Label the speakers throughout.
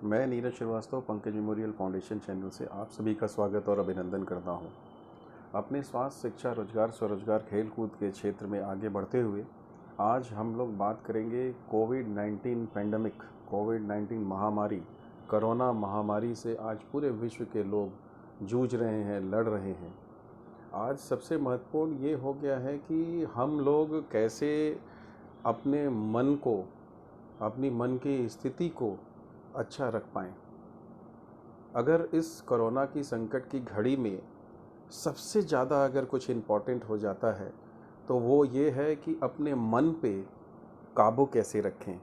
Speaker 1: मैं Neeraj Srivastava Pankaj memorial foundation channel से आप सभी का स्वागत और अभिनंदन करता हूं। अपने स्वास्थ्य, शिक्षा, रोजगार, स्वरोजगार, खेल कूद के क्षेत्र में आगे बढ़ते हुए आज हम लोग बात करेंगे कोविड-19 पैंडमिक, कोविड-19 महामारी, कोरोना महामारी से आज पूरे विश्व के लोग जूझ रहे हैं, लड़ रहे हैं। आज सबसे महत्वपूर्ण ये हो गया है कि हम लोग कैसे अपने मन को, अपनी मन की स्थिति को अच्छा रख पाएँ। अगर इस कोरोना की संकट की घड़ी में सबसे ज़्यादा अगर कुछ इम्पोर्टेंट हो जाता है तो वो ये है कि अपने मन पे काबू कैसे रखें,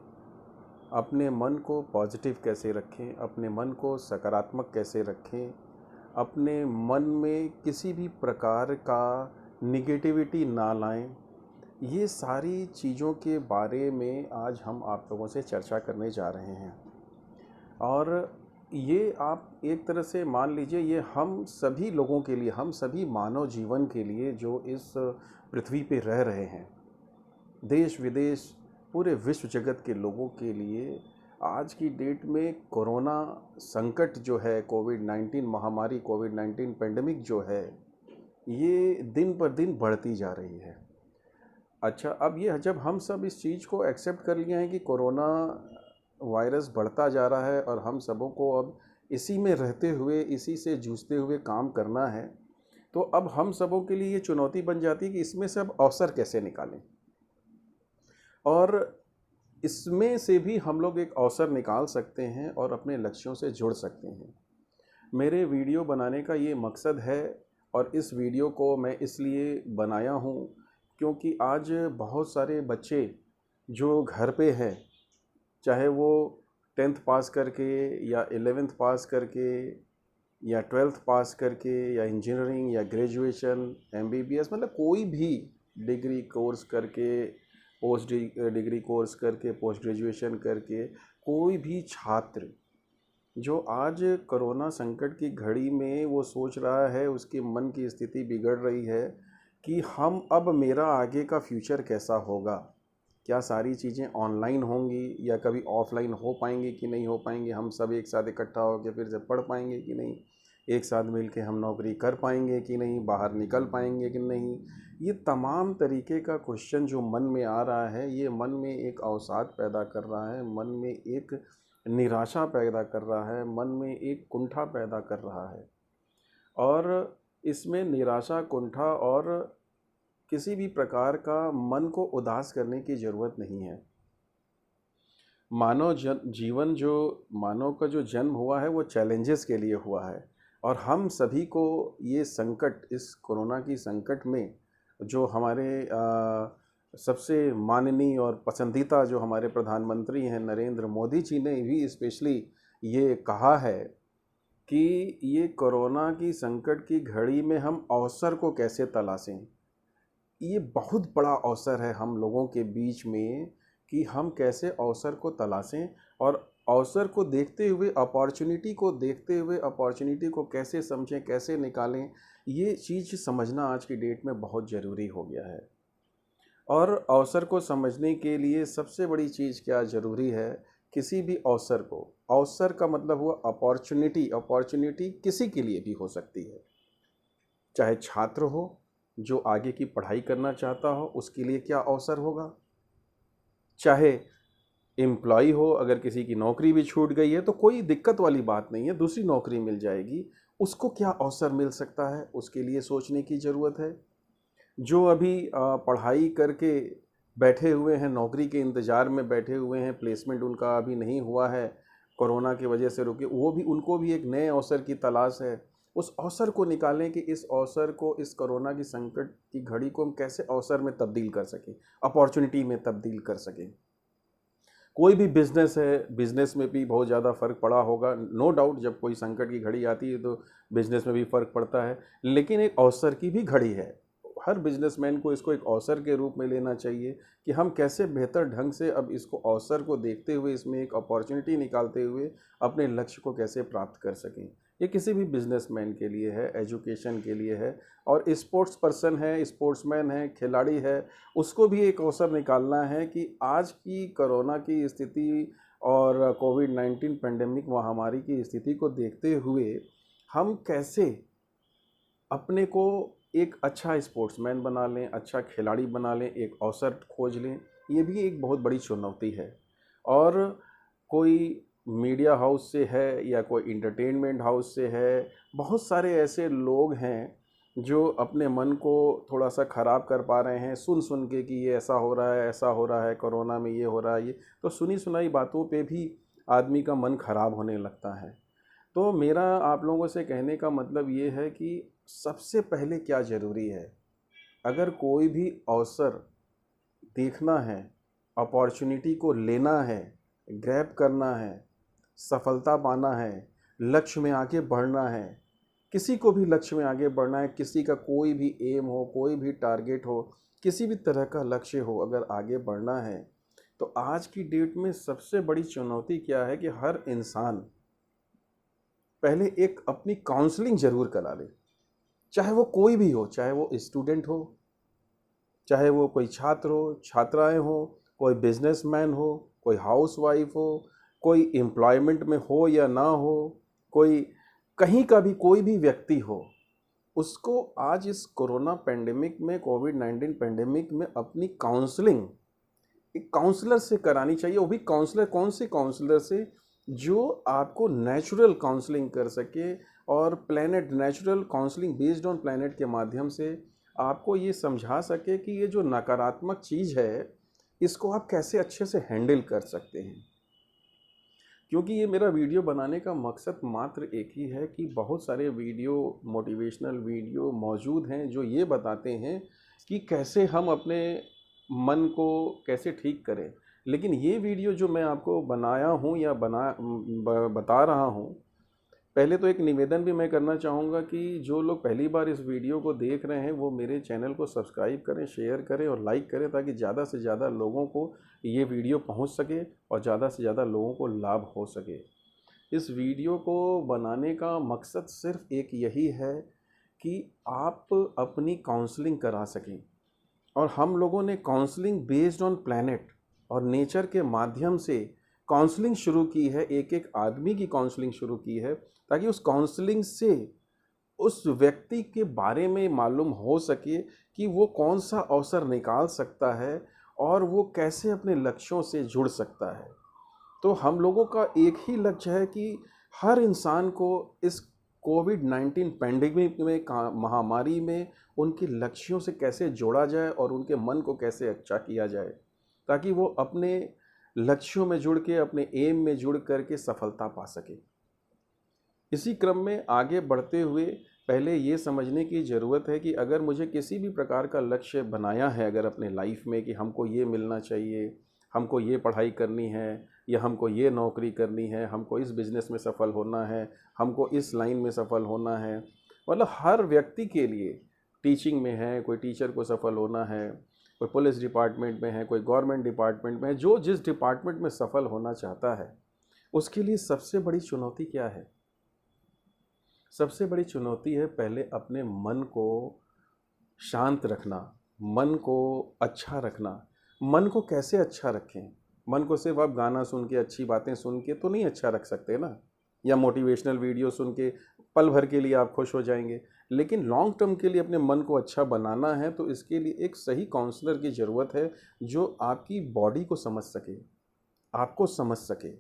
Speaker 1: अपने मन को पॉजिटिव कैसे रखें, अपने मन को सकारात्मक कैसे रखें, अपने मन में किसी भी प्रकार का निगेटिविटी ना लाएं। ये सारी चीज़ों के बारे में आज हम आप लोगों से चर्चा करने जा रहे हैं। और ये आप एक तरह से मान लीजिए, ये हम सभी लोगों के लिए, हम सभी मानव जीवन के लिए जो इस पृथ्वी पे रह रहे हैं, देश विदेश पूरे विश्व जगत के लोगों के लिए आज की डेट में कोरोना संकट जो है, कोविड-19 महामारी, कोविड-19 पैंडमिक जो है, ये दिन पर दिन बढ़ती जा रही है। अच्छा, अब ये जब हम सब इस चीज़ को एक्सेप्ट कर लिए हैं कि कोरोना वायरस बढ़ता जा रहा है और हम सबों को अब इसी में रहते हुए, इसी से जूझते हुए काम करना है, तो अब हम सबों के लिए ये चुनौती बन जाती है कि इसमें से अब अवसर कैसे निकालें। और इसमें से भी हम लोग एक अवसर निकाल सकते हैं और अपने लक्ष्यों से जुड़ सकते हैं। मेरे वीडियो बनाने का ये मकसद है और इस वीडियो को मैं इसलिए बनाया हूँ क्योंकि आज बहुत सारे बच्चे जो घर पे हैं, चाहे वो 10th पास करके या 11th पास करके या 12th पास करके या इंजीनियरिंग या ग्रेजुएशन, MBBS, मतलब कोई भी डिग्री कोर्स करके, पोस्ट डिग्री कोर्स करके, पोस्ट ग्रेजुएशन करके, कोई भी छात्र जो आज कोरोना संकट की घड़ी में वो सोच रहा है, उसके मन की स्थिति बिगड़ रही है कि हम अब मेरा आगे का फ्यूचर कैसा होगा, क्या सारी चीज़ें ऑनलाइन होंगी या कभी ऑफलाइन हो पाएंगी कि नहीं हो पाएंगी, हम सब एक साथ इकट्ठा होकर फिर से पढ़ पाएंगे कि नहीं, एक साथ मिलके हम नौकरी कर पाएंगे कि नहीं, बाहर निकल पाएंगे कि नहीं। ये तमाम तरीके का क्वेश्चन जो मन में आ रहा है, ये मन में एक अवसाद पैदा कर रहा है, मन में एक निराशा पैदा कर रहा है, मन में एक कुंठा पैदा कर रहा है। और इसमें निराशा, कुंठा और किसी भी प्रकार का मन को उदास करने की ज़रूरत नहीं है। जीवन जो मानव का जो जन्म हुआ है वो चैलेंजेस के लिए हुआ है और हम सभी को ये संकट, इस कोरोना की संकट में जो हमारे सबसे माननीय और पसंदीदा जो हमारे प्रधानमंत्री हैं नरेंद्र मोदी जी ने भी स्पेशली ये कहा है कि ये कोरोना की संकट की घड़ी में हम अवसर को कैसे तलाशें। ये बहुत बड़ा अवसर है हम लोगों के बीच में कि हम कैसे अवसर को तलाशें और अवसर को देखते हुए, अपॉर्चुनिटी को देखते हुए, अपॉर्चुनिटी को कैसे समझें, कैसे निकालें, ये चीज़ समझना आज की डेट में बहुत ज़रूरी हो गया है। और अवसर को समझने के लिए सबसे बड़ी चीज़ क्या ज़रूरी है, किसी भी अवसर को, अवसर का मतलब हुआ अपॉर्चुनिटी, अपॉर्चुनिटी किसी के लिए भी हो सकती है, चाहे छात्र हो जो आगे की पढ़ाई करना चाहता हो, उसके लिए क्या अवसर होगा, चाहे एम्प्लॉय हो, अगर किसी की नौकरी भी छूट गई है तो कोई दिक्कत वाली बात नहीं है, दूसरी नौकरी मिल जाएगी, उसको क्या अवसर मिल सकता है, उसके लिए सोचने की ज़रूरत है। जो अभी पढ़ाई करके बैठे हुए हैं, नौकरी के इंतज़ार में बैठे हुए हैं, प्लेसमेंट उनका अभी नहीं हुआ है, कोरोना की वजह से रुके, वो भी, उनको भी एक नए अवसर की तलाश है। उस अवसर को निकालें कि इस अवसर को, इस कोरोना की संकट की घड़ी को हम कैसे अवसर में तब्दील कर सकें, अपॉर्चुनिटी में तब्दील कर सकें। कोई भी बिज़नेस है, बिज़नेस में भी बहुत ज़्यादा फ़र्क पड़ा होगा, नो डाउट, जब कोई संकट की घड़ी आती है तो बिज़नेस में भी फ़र्क पड़ता है, लेकिन एक अवसर की भी घड़ी है। हर बिजनेसमैन को इसको एक अवसर के रूप में लेना चाहिए कि हम कैसे बेहतर ढंग से अब इसको, अवसर को देखते हुए, इसमें एक अपॉर्चुनिटी निकालते हुए अपने लक्ष्य को कैसे प्राप्त कर सकें। ये किसी भी बिजनेसमैन के लिए है, एजुकेशन के लिए है, और स्पोर्ट्स पर्सन है, स्पोर्ट्समैन है, खिलाड़ी है, उसको भी एक अवसर निकालना है कि आज की कोरोना की स्थिति और कोविड-19 पेंडेमिक महामारी की स्थिति को देखते हुए हम कैसे अपने को एक अच्छा स्पोर्ट्समैन बना लें, अच्छा खिलाड़ी बना लें, एक अवसर खोज लें, ये भी एक बहुत बड़ी चुनौती है। और कोई मीडिया हाउस से है या कोई एंटरटेनमेंट हाउस से है, बहुत सारे ऐसे लोग हैं जो अपने मन को थोड़ा-सा ख़राब कर पा रहे हैं, सुन-सुन के कि ये ऐसा हो रहा है, ऐसा हो रहा है, कोरोना में ये हो रहा है, ये तो सुनी-सुनाई बातों पे भी आदमी का मन ख़राब होने लगता है। तो मेरा आप लोगों से कहने का मतलब ये है कि सबसे पहले क्या ज़रूरी है, अगर कोई भी अवसर देखना है, अपॉर्चुनिटी को लेना है, ग्रैब करना है, सफलता पाना है, लक्ष्य में आगे बढ़ना है, किसी को भी लक्ष्य में आगे बढ़ना है, किसी का कोई भी एम हो, कोई भी टारगेट हो, किसी भी तरह का लक्ष्य हो, अगर आगे बढ़ना है, तो आज की डेट में सबसे बड़ी चुनौती क्या है कि हर इंसान पहले एक अपनी काउंसलिंग ज़रूर करा ले। चाहे वो कोई भी हो, चाहे वो स्टूडेंट हो, चाहे वो कोई छात्र हो, छात्राएं हो, कोई बिजनेसमैन हो, कोई हाउसवाइफ हो, कोई एम्प्लॉयमेंट में हो या ना हो, कोई कहीं का भी कोई भी व्यक्ति हो, उसको आज इस कोरोना पेंडेमिक में, कोविड-19 पेंडेमिक में अपनी काउंसलिंग एक काउंसलर से करानी चाहिए। वो भी काउंसलर, कौन से काउंसलर से, जो आपको नेचुरल काउंसलिंग कर सके और planet natural counselling based on planet के माध्यम से आपको ये समझा सके कि ये जो नकारात्मक चीज़ है, इसको आप कैसे अच्छे से हैंडल कर सकते हैं। क्योंकि ये मेरा वीडियो बनाने का मकसद मात्र एक ही है कि बहुत सारे वीडियो, मोटिवेशनल वीडियो मौजूद हैं जो ये बताते हैं कि कैसे हम अपने मन को कैसे ठीक करें। लेकिन ये वीडियो जो मैं आपको बनाया हूँ या बता रहा हूँ, पहले तो एक निवेदन भी मैं करना चाहूँगा कि जो लोग पहली बार इस वीडियो को देख रहे हैं वो मेरे चैनल को सब्सक्राइब करें, शेयर करें और लाइक करें, ताकि ज़्यादा से ज़्यादा लोगों को ये वीडियो पहुँच सके और ज़्यादा से ज़्यादा लोगों को लाभ हो सके। इस वीडियो को बनाने का मकसद सिर्फ एक यही है कि आप अपनी काउंसलिंग करा सकें। और हम लोगों ने काउंसलिंग बेस्ड ऑन प्लैनेट और नेचर के माध्यम से काउंसलिंग शुरू की है, एक एक आदमी की काउंसलिंग शुरू की है, ताकि उस काउंसलिंग से उस व्यक्ति के बारे में मालूम हो सके कि वो कौन सा अवसर निकाल सकता है और वो कैसे अपने लक्ष्यों से जुड़ सकता है। तो हम लोगों का एक ही लक्ष्य है कि हर इंसान को इस कोविड-19 पैंडेमिक में महामारी में उनके लक्ष्यों से कैसे जोड़ा जाए और उनके मन को कैसे अच्छा किया जाए, ताकि वो अपने लक्ष्यों में जुड़ के, अपने एम में जुड़ करके सफलता पा सके। इसी क्रम में आगे बढ़ते हुए पहले ये समझने की ज़रूरत है कि अगर मुझे किसी भी प्रकार का लक्ष्य बनाया है अगर अपने लाइफ में कि हमको ये मिलना चाहिए, हमको ये पढ़ाई करनी है या हमको ये नौकरी करनी है, हमको इस बिज़नेस में सफल होना है, हमको इस लाइन में सफल होना है, मतलब हर व्यक्ति के लिए, टीचिंग में है, कोई टीचर को सफल होना है, कोई पुलिस डिपार्टमेंट में है, कोई गवर्नमेंट डिपार्टमेंट में है, जो जिस डिपार्टमेंट में सफल होना चाहता है, उसके लिए सबसे बड़ी चुनौती क्या है? सबसे बड़ी चुनौती है पहले अपने मन को शांत रखना, मन को अच्छा रखना। मन को कैसे अच्छा रखें? मन को सिर्फ आप गाना सुन के, अच्छी बातें सुन के तो नहीं अच्छा रख सकते ना, या मोटिवेशनल वीडियो सुन के पल भर के लिए आप खुश हो जाएंगे। लेकिन लॉन्ग टर्म के लिए अपने मन को अच्छा बनाना है तो इसके लिए एक सही काउंसलर की ज़रूरत है, जो आपकी बॉडी को समझ सके, आपको समझ सके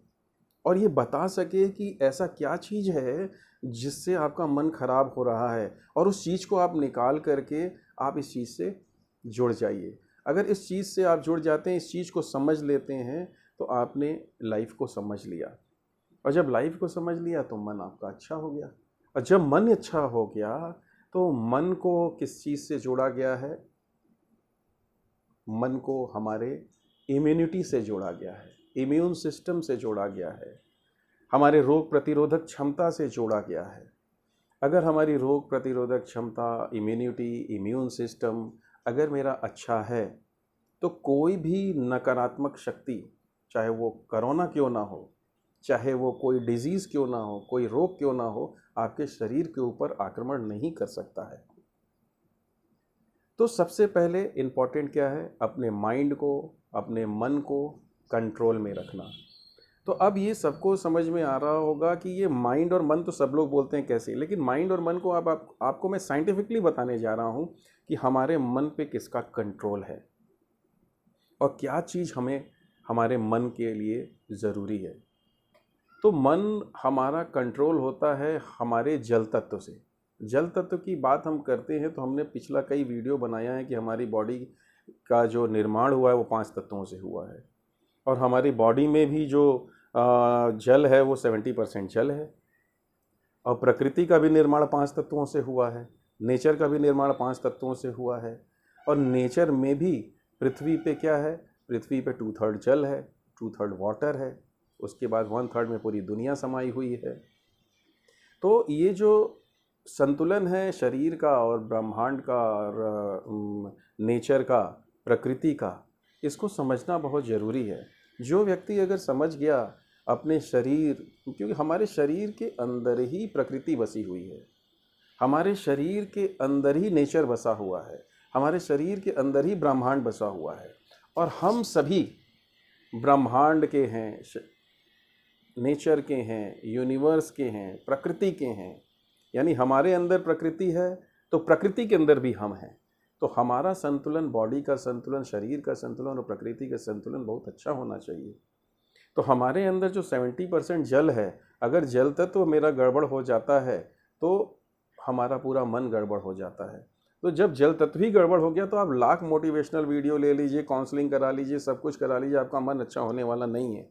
Speaker 1: और ये बता सके कि ऐसा क्या चीज़ है जिससे आपका मन खराब हो रहा है, और उस चीज़ को आप निकाल करके आप इस चीज़ से जुड़ जाइए। अगर इस चीज़ से आप जुड़ जाते हैं, इस चीज़ को समझ लेते हैं, तो आपने लाइफ को समझ लिया, और जब लाइफ को समझ लिया तो मन आपका अच्छा हो गया, और जब मन अच्छा हो गया तो मन को किस चीज़ से जोड़ा गया है? मन को हमारे इम्यूनिटी से जोड़ा गया है, इम्यून सिस्टम से जोड़ा गया है, हमारे रोग प्रतिरोधक क्षमता से जोड़ा गया है। अगर हमारी रोग प्रतिरोधक क्षमता, इम्यूनिटी, इम्यून सिस्टम अगर मेरा अच्छा है, तो कोई भी नकारात्मक शक्ति, चाहे वो कोरोना क्यों ना हो, चाहे वो कोई डिजीज़ क्यों ना हो, कोई रोग क्यों ना हो, आपके शरीर के ऊपर आक्रमण नहीं कर सकता है। तो सबसे पहले इम्पॉर्टेंट क्या है? अपने माइंड को, अपने मन को कंट्रोल में रखना। तो अब ये सबको समझ में आ रहा होगा कि ये माइंड और मन तो सब लोग बोलते हैं कैसे, लेकिन माइंड और मन को आपको मैं साइंटिफिकली बताने जा रहा हूँ कि हमारे मन पे किसका कंट्रोल है और क्या चीज़ हमें हमारे मन के लिए ज़रूरी है। तो मन हमारा कंट्रोल होता है हमारे जल तत्व से। जल तत्व की बात हम करते हैं तो हमने पिछला कई वीडियो बनाया है कि हमारी बॉडी का जो निर्माण हुआ है वो 5 तत्वों से हुआ है और हमारी बॉडी में भी जो जल है वो 70% जल है और प्रकृति का भी निर्माण 5 तत्वों से हुआ है, नेचर का भी निर्माण 5 तत्वों से हुआ है और नेचर में भी पृथ्वी पे क्या है, पृथ्वी पे 2/3 जल है, 2/3 वाटर है, उसके बाद 1/3 में पूरी दुनिया समाई हुई है। तो ये जो संतुलन है शरीर का और ब्रह्मांड का और नेचर का, प्रकृति का, इसको समझना बहुत ज़रूरी है। जो व्यक्ति अगर समझ गया अपने शरीर, क्योंकि हमारे शरीर के अंदर ही प्रकृति बसी हुई है, हमारे शरीर के अंदर ही नेचर बसा हुआ है, हमारे शरीर के अंदर ही ब्रह्मांड बसा हुआ है और हम सभी ब्रह्मांड के हैं, नेचर के हैं, यूनिवर्स के हैं, प्रकृति के हैं। यानी हमारे अंदर प्रकृति है तो प्रकृति के अंदर भी हम हैं। तो हमारा संतुलन, बॉडी का संतुलन, शरीर का संतुलन और प्रकृति का संतुलन बहुत अच्छा होना चाहिए। तो हमारे अंदर जो 70% जल है, अगर जल तत्व मेरा गड़बड़ हो जाता है तो हमारा पूरा मन गड़बड़ हो जाता है। तो जब जल तत्व ही गड़बड़ हो गया तो आप लाख मोटिवेशनल वीडियो ले लीजिए, काउंसलिंग करा लीजिए, सब कुछ करा लीजिए, आपका मन अच्छा होने वाला नहीं है।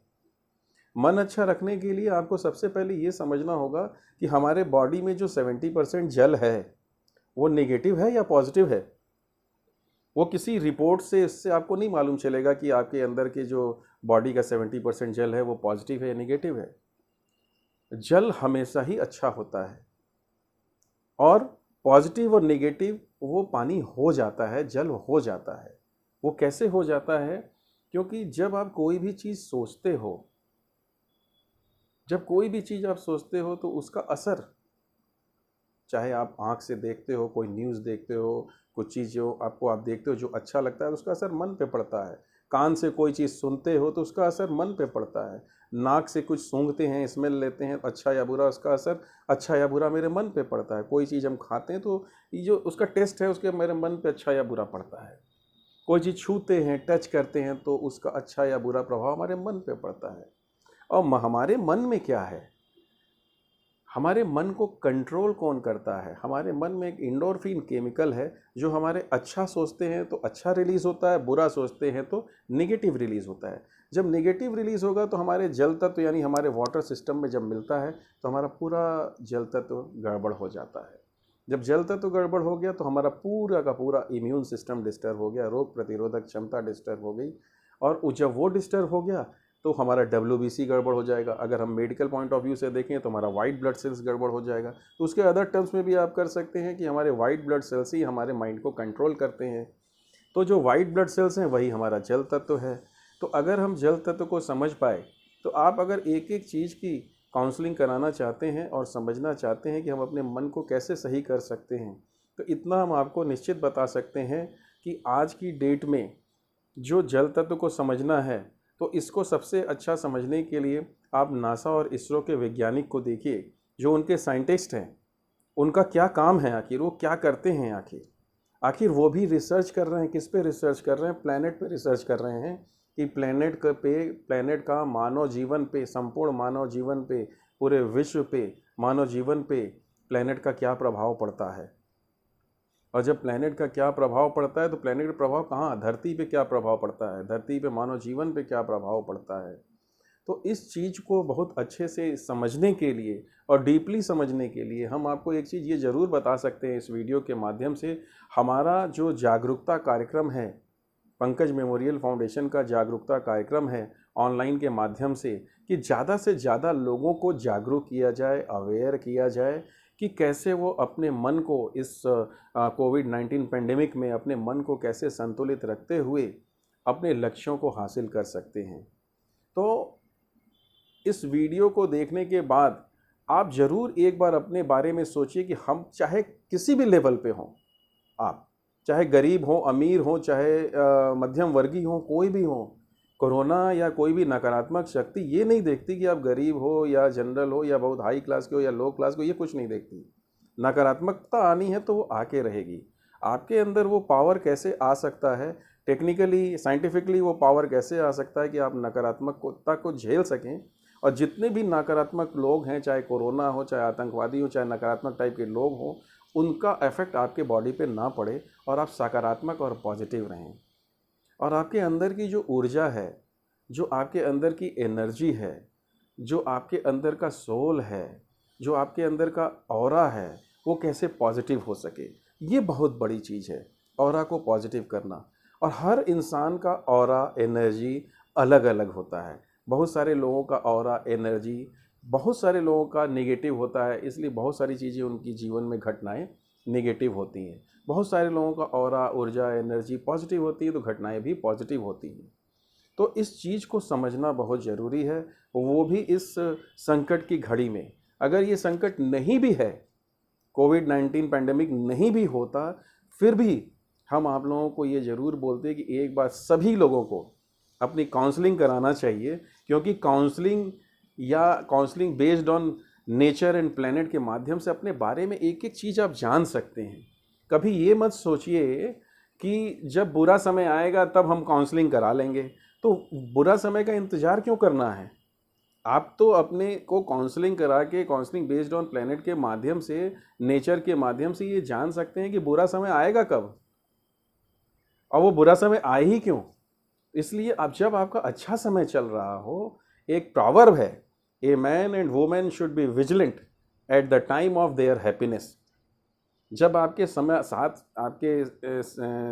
Speaker 1: मन अच्छा रखने के लिए आपको सबसे पहले ये समझना होगा कि हमारे बॉडी में जो 70% जल है वो नेगेटिव है या पॉजिटिव है। वो किसी रिपोर्ट से इससे आपको नहीं मालूम चलेगा कि आपके अंदर के जो बॉडी का 70% जल है वो पॉजिटिव है या नेगेटिव है। जल हमेशा ही अच्छा होता है और पॉजिटिव और नेगेटिव वो पानी हो जाता है, जल हो जाता है। वो कैसे हो जाता है? क्योंकि जब आप कोई भी चीज़ सोचते हो, जब कोई भी चीज़ आप सोचते हो तो उसका असर, चाहे आप आँख से देखते हो, कोई न्यूज़ देखते हो, कुछ चीज़ जो आपको आप देखते हो जो अच्छा लगता है, उसका असर मन पे पड़ता है। कान से कोई चीज़ सुनते हो तो उसका असर मन पे पड़ता है। नाक से कुछ सूंघते हैं, स्मेल लेते हैं, अच्छा या बुरा, उसका असर अच्छा या बुरा मेरे मन पे पड़ता है। कोई चीज़ हम खाते हैं तो ये जो उसका टेस्ट है उसके मेरे मन पे अच्छा या बुरा पड़ता है। कोई चीज़ छूते हैं, टच करते हैं तो उसका अच्छा या बुरा प्रभाव हमारे मन पे पड़ता है। और हमारे मन में क्या है? हमारे मन को कंट्रोल कौन करता है? हमारे मन में एक एंडोर्फिन केमिकल है जो हमारे अच्छा सोचते हैं तो अच्छा रिलीज़ होता है, बुरा सोचते हैं तो नेगेटिव रिलीज़ होता है। जब नेगेटिव रिलीज़ होगा तो हमारे जल तत्व यानी हमारे वाटर सिस्टम में जब मिलता है तो हमारा पूरा जल तत्व गड़बड़ हो जाता है। जब जल तत्व गड़बड़ हो गया तो हमारा पूरा का पूरा इम्यून सिस्टम डिस्टर्ब हो गया, रोग प्रतिरोधक क्षमता डिस्टर्ब हो गई और जब वो डिस्टर्ब हो गया तो हमारा WBC गड़बड़ हो जाएगा। अगर हम मेडिकल पॉइंट ऑफ व्यू से देखें तो हमारा वाइट ब्लड सेल्स गड़बड़ हो जाएगा। तो उसके अदर टर्म्स में भी आप कर सकते हैं कि हमारे वाइट ब्लड सेल्स ही हमारे माइंड को कंट्रोल करते हैं। तो जो वाइट ब्लड सेल्स हैं वही हमारा जल तत्व है। तो अगर हम जल तत्व को समझ पाए तो आप अगर एक एक चीज़ की काउंसलिंग कराना चाहते हैं और समझना चाहते हैं कि हम अपने मन को कैसे सही कर सकते हैं, तो इतना हम आपको निश्चित बता सकते हैं कि आज की डेट में जो जल तत्व को समझना है तो इसको सबसे अच्छा समझने के लिए आप नासा और इसरो के वैज्ञानिक को देखिए, जो उनके साइंटिस्ट हैं, उनका क्या काम है, आखिर वो क्या करते हैं, आखिर वो भी रिसर्च कर रहे हैं। किस पे रिसर्च कर रहे हैं? प्लैनेट पे रिसर्च कर रहे हैं कि प्लैनेट का मानव जीवन पे, संपूर्ण मानव जीवन पे, पूरे विश्व पे, मानव जीवन पे प्लैनेट का क्या प्रभाव पड़ता है। और जब प्लैनेट का क्या प्रभाव पड़ता है तो प्लैनेट का प्रभाव कहाँ, धरती पे क्या प्रभाव पड़ता है, धरती पे मानव जीवन पे क्या प्रभाव पड़ता है। तो इस चीज़ को बहुत अच्छे से समझने के लिए और डीपली समझने के लिए हम आपको एक चीज़ ये ज़रूर बता सकते हैं इस वीडियो के माध्यम से। हमारा जो जागरूकता कार्यक्रम है, पंकज मेमोरियल फाउंडेशन का जागरूकता कार्यक्रम है ऑनलाइन के माध्यम से, कि ज़्यादा से ज़्यादा लोगों को जागरूक किया जाए, अवेयर किया जाए कि कैसे वो अपने मन को इस कोविड-19 पेंडेमिक में अपने मन को कैसे संतुलित रखते हुए अपने लक्ष्यों को हासिल कर सकते हैं। तो इस वीडियो को देखने के बाद आप ज़रूर एक बार अपने बारे में सोचिए कि हम चाहे किसी भी लेवल पे हों, आप चाहे गरीब हो, अमीर हो, चाहे मध्यम वर्गीय हो, कोई भी हो, कोरोना या कोई भी नकारात्मक शक्ति ये नहीं देखती कि आप गरीब हो या जनरल हो या बहुत हाई क्लास के हो या लो क्लास के हो, ये कुछ नहीं देखती। नकारात्मकता आनी है तो वो आके रहेगी। आपके अंदर वो पावर कैसे आ सकता है, टेक्निकली साइंटिफिकली वो पावर कैसे आ सकता है कि आप नकारात्मकता को झेल सकें, और जितने भी नकारात्मक लोग हैं, चाहे कोरोना हो, चाहे आतंकवादी हो, चाहे नकारात्मक टाइप के लोग हों, उनका इफेक्ट आपके बॉडी पे ना पड़े और आप सकारात्मक और पॉजिटिव रहें। और आपके अंदर की जो ऊर्जा है, जो आपके अंदर की एनर्जी है, जो आपके अंदर का सोल है, जो आपके अंदर का ऑरा है, वो कैसे पॉजिटिव हो सके, ये बहुत बड़ी चीज़ है, ऑरा को पॉजिटिव करना। और हर इंसान का ऑरा एनर्जी अलग अलग होता है। बहुत सारे लोगों का ऑरा एनर्जी, बहुत सारे लोगों का नेगेटिव होता है, इसलिए बहुत सारी चीज़ें उनकी जीवन में घटनाएं नेगेटिव होती हैं। बहुत सारे लोगों का ऑरा ऊर्जा एनर्जी पॉजिटिव होती है, तो घटनाएं भी पॉजिटिव होती हैं। तो इस चीज़ को समझना बहुत ज़रूरी है, वो भी इस संकट की घड़ी में। अगर ये संकट नहीं भी है, कोविड-19 पैंडेमिक नहीं भी होता, फिर भी हम आप लोगों को ये ज़रूर बोलते हैं कि एक बार सभी लोगों को अपनी काउंसलिंग कराना चाहिए, क्योंकि counselling based on nature and planet के माध्यम से अपने बारे में एक एक चीज़ आप जान सकते हैं। कभी ये मत सोचिए कि जब बुरा समय आएगा तब हम काउंसलिंग करा लेंगे, तो बुरा समय का इंतज़ार क्यों करना है? आप तो अपने को काउंसलिंग करा के, काउंसलिंग बेस्ड ऑन प्लैनेट के माध्यम से, नेचर के माध्यम से ये जान सकते हैं कि बुरा समय आएगा कब, और वो बुरा समय आए ही क्यों। इसलिए अब जब आपका अच्छा समय चल रहा हो, एक प्रॉवर्ब है, a man and women should be vigilant at the time of their happiness. जब आपके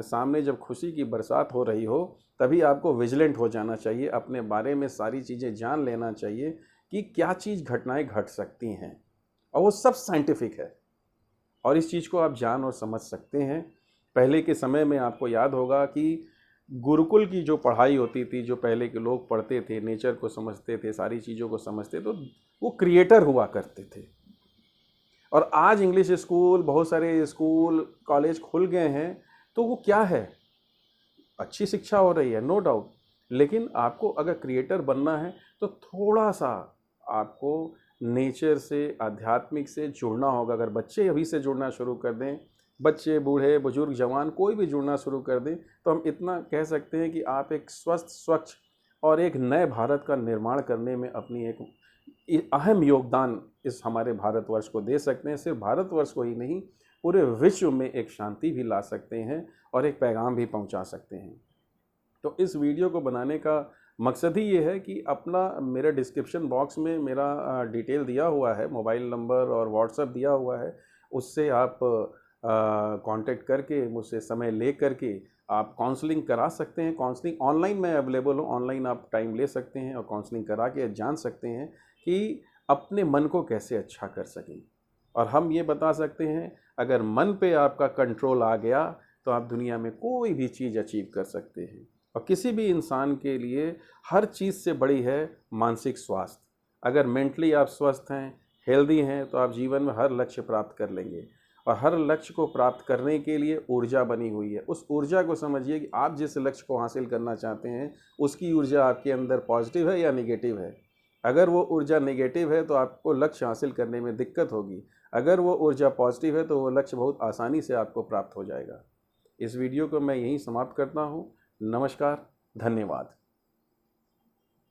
Speaker 1: सामने जब खुशी की बरसात हो रही हो, तभी आपको विजिलेंट हो जाना चाहिए, अपने बारे में सारी चीज़ें जान लेना चाहिए कि क्या चीज़ घटनाएं घट सकती हैं, और वो सब साइंटिफिक है, और इस चीज़ को आप जान और समझ सकते हैं। पहले के समय में आपको याद होगा कि गुरुकुल की जो पढ़ाई होती थी, जो पहले के लोग पढ़ते थे, नेचर को समझते थे, सारी चीज़ों को समझते, तो वो क्रिएटर हुआ करते थे। और आज इंग्लिश स्कूल, बहुत सारे स्कूल कॉलेज खुल गए हैं, तो वो क्या है, अच्छी शिक्षा हो रही है, नो डाउट, लेकिन आपको अगर क्रिएटर बनना है तो थोड़ा सा आपको नेचर से, आध्यात्मिक से जुड़ना होगा। अगर बच्चे अभी से जुड़ना शुरू कर दें, बच्चे, बूढ़े, बुजुर्ग, जवान, कोई भी जुड़ना शुरू कर दें, तो हम इतना कह सकते हैं कि आप एक स्वस्थ, स्वच्छ और एक नए भारत का निर्माण करने में अपनी एक अहम योगदान इस हमारे भारतवर्ष को दे सकते हैं। सिर्फ भारतवर्ष को ही नहीं, पूरे विश्व में एक शांति भी ला सकते हैं और एक पैगाम भी पहुंचा सकते हैं। तो इस वीडियो को बनाने का मकसद ही ये है कि मेरे डिस्क्रिप्शन बॉक्स में मेरा डिटेल दिया हुआ है, मोबाइल नंबर और व्हाट्सएप दिया हुआ है, उससे आप कांटेक्ट करके, मुझसे समय ले करके आप काउंसलिंग करा सकते हैं। काउंसलिंग ऑनलाइन मैं अवेलेबल हूँ, ऑनलाइन आप टाइम ले सकते हैं और काउंसलिंग करा के जान सकते हैं कि अपने मन को कैसे अच्छा कर सकें। और हम ये बता सकते हैं, अगर मन पे आपका कंट्रोल आ गया तो आप दुनिया में कोई भी चीज़ अचीव कर सकते हैं। और किसी भी इंसान के लिए हर चीज़ से बड़ी है मानसिक स्वास्थ्य। अगर मेंटली आप स्वस्थ हैं, हेल्दी हैं, तो आप जीवन में हर लक्ष्य प्राप्त कर लेंगे। और हर लक्ष्य को प्राप्त करने के लिए ऊर्जा बनी हुई है। उस ऊर्जा को समझिए कि आप जिस लक्ष्य को हासिल करना चाहते हैं, उसकी ऊर्जा आपके अंदर पॉजिटिव है या नेगेटिव है। अगर वो ऊर्जा नेगेटिव है तो आपको लक्ष्य हासिल करने में दिक्कत होगी। अगर वो ऊर्जा पॉजिटिव है तो वो लक्ष्य बहुत आसानी से आपको प्राप्त हो जाएगा। इस वीडियो को मैं यहीं समाप्त करता हूँ। नमस्कार, धन्यवाद।